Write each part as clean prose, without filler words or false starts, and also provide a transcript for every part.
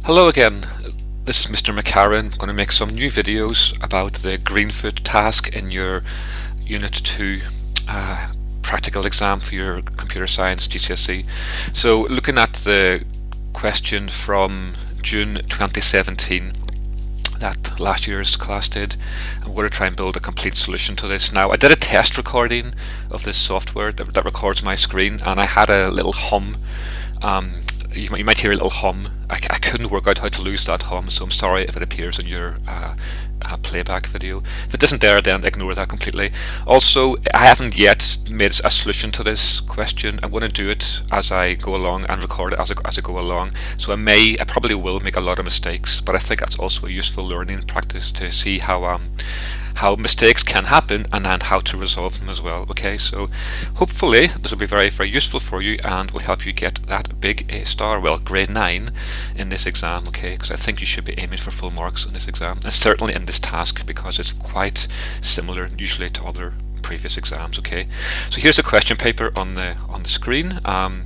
Hello again, this is Mr. McCarran. I'm going to make some new videos about the Greenfoot task in your Unit 2 practical exam for your computer science GCSE. So looking at the question from June 2017 that last year's class did, I'm going to try and build a complete solution to this. Now, I did a test recording of this software that records my screen, and I had a little hum. You might hear a little hum. I couldn't work out how to lose that hum, so I'm sorry if it appears in your playback video. If it isn't there, then ignore that completely. Also, I haven't yet made a solution to this question. I'm going to do it as I go along and record it as I go along. So I probably will make a lot of mistakes, but I think that's also a useful learning practice to see how mistakes can happen and then how to resolve them as well. Okay, so hopefully this will be very, very useful for you and will help you get that big A star, well, grade 9 in this exam, okay, because I think you should be aiming for full marks in this exam, and certainly in this task because it's quite similar usually to other previous exams. Okay, so here's the question paper on the screen. I'm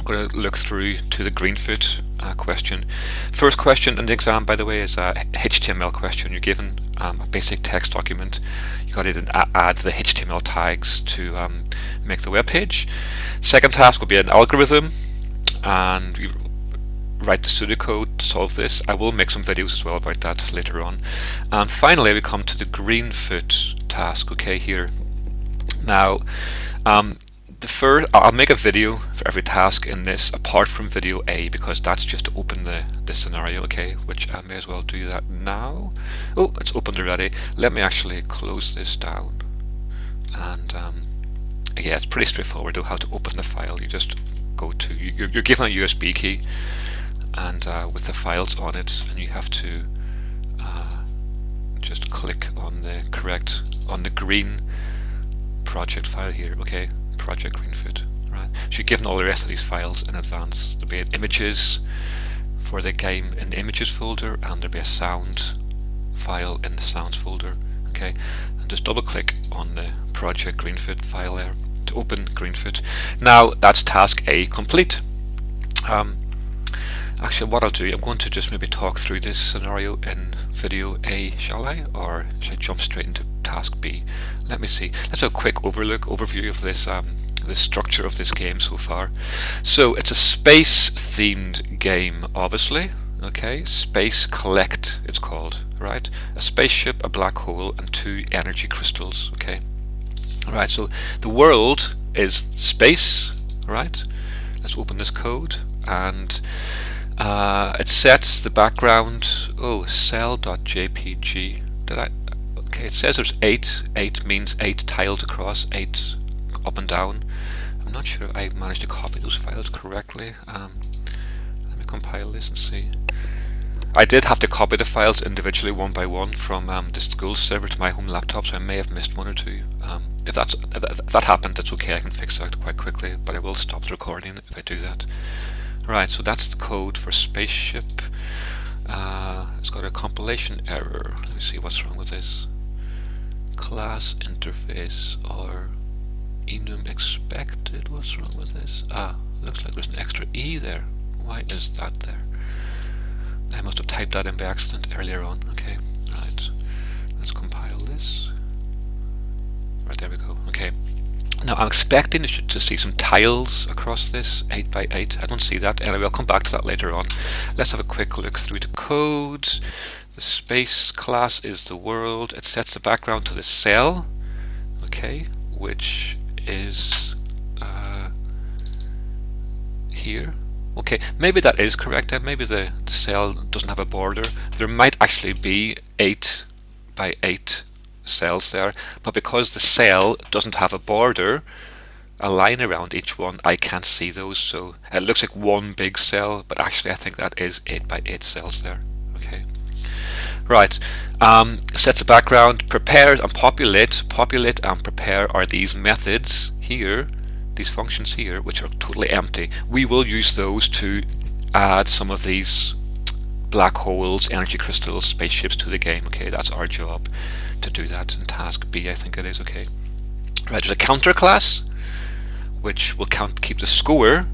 going to look through to the Greenfoot question. First question in the exam, by the way, is a HTML question. You're given a basic text document. You got to add the HTML tags to make the web page. Second task will be an algorithm, and you write the pseudocode to solve this. I will make some videos as well about that later on. And finally, we come to the Greenfoot task. Okay, here. Now, I'll make a video for every task in this apart from video A, because that's just to open the scenario, okay, which I may as well do that now. Oh, it's opened already. Let me actually close this down. And yeah, it's pretty straightforward though how to open the file. You just go to, you're given a USB key and with the files on it, and you have to just click on the green project file here, okay. Project Greenfoot, right? So you're given all the rest of these files in advance. There'll be images for the game in the images folder, and there'll be a sound file in the sounds folder, okay? And just double click on the Project Greenfoot file there to open Greenfoot. Now that's task A complete. Actually, what I'll do, I'm going to just maybe talk through this scenario in video A, shall I? Or should I jump straight into task B? Let me see. Let's have a quick overview of this the structure of this game so far. So it's a space-themed game, obviously. Okay, Space Collect it's called, right? A spaceship, a black hole, and 2 energy crystals. Okay, right. So the world is space, right? Let's open this code, and it sets the background. Oh, cell.jpg. Okay, it says there's 8. 8 means 8 tiled across, 8 up and down. I'm not sure I managed to copy those files correctly. Let me compile this and see. I did have to copy the files individually one by one from the school server to my home laptop, so I may have missed one or two. If that happened, that's okay, I can fix that quite quickly, but I will stop the recording if I do that. Right, so that's the code for spaceship. It's got a compilation error. Let me see what's wrong with this. Class interface or enum expected. What's wrong with this? Looks like there's an extra E there. Why is that there? I must have typed that in by accident earlier on. Okay, right. Let's compile this. Right, there we go. Okay. Now I'm expecting to see some tiles across this 8 by 8. I don't see that. Anyway, I'll come back to that later on. Let's have a quick look through the code. The space class is the world. It sets the background to the cell, okay, which is here. Okay, maybe that is correct. Maybe the cell doesn't have a border. There might actually be 8 by 8 cells there, but because the cell doesn't have a border, a line around each one, I can't see those, so it looks like one big cell, but actually I think that is 8 by 8 cells there. Okay, right. Sets the background, prepares and populate. Populate and prepare are these methods here, these functions here, which are totally empty. We will use those to add some of these black holes, energy crystals, spaceships to the game. Okay, that's our job to do that in task B, I think it is. Okay, right. There's a counter class which will keep the score.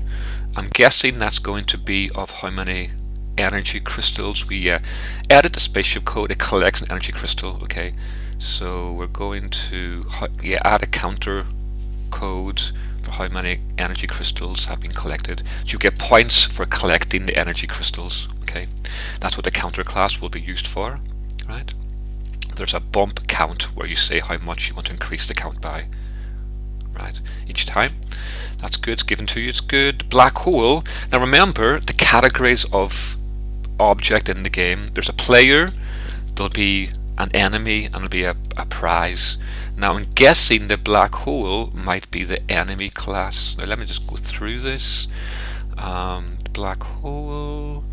I'm guessing that's going to be of how many energy crystals. We edit the spaceship code, it collects an energy crystal. Okay, so we're going to add a counter code for how many energy crystals have been collected. So you get points for collecting the energy crystals. Okay, that's what the counter class will be used for, right? There's a bump count where you say how much you want to increase the count by, right, each time. That's good, it's given to you, it's good. Black hole, now remember the categories of object in the game. There's a player, there'll be an enemy, and there'll be a prize. Now I'm guessing the black hole might be the enemy class. Now let me just go through this. The black hole,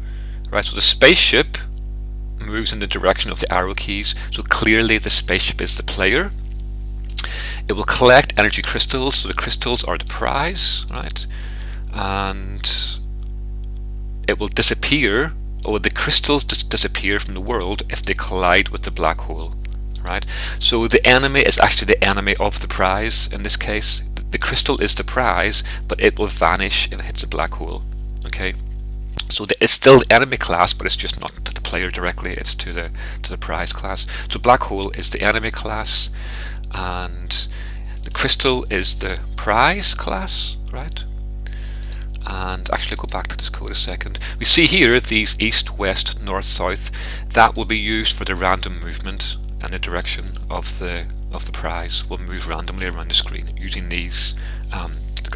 right, so the spaceship moves in the direction of the arrow keys, so clearly the spaceship is the player. It will collect energy crystals, so the crystals are the prize, right? And it will disappear, or the crystals disappear from the world if they collide with the black hole, right? So the enemy is actually the enemy of the prize in this case. The crystal is the prize, but it will vanish if it hits a black hole, okay? So it's still the enemy class, but it's just not to the player directly, it's to the prize class. So black hole is the enemy class, and the crystal is the prize class, right? And actually go back to this code a second. We see here these east, west, north, south. That will be used for the random movement and the direction of the prize. Will move randomly around the screen using these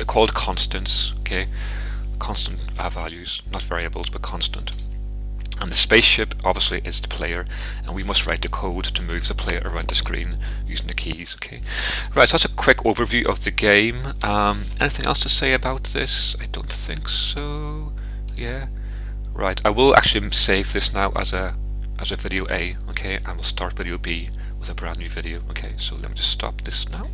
called constants. Okay, constant values, not variables, but constant. And the spaceship obviously is the player, and we must write the code to move the player around the screen using the keys. Okay, right, so that's a quick overview of the game. Anything else to say about this? I don't think so. Yeah, right, I will actually save this now as a video A, okay, and we'll start video B with a brand new video. Okay, so let me just stop this now.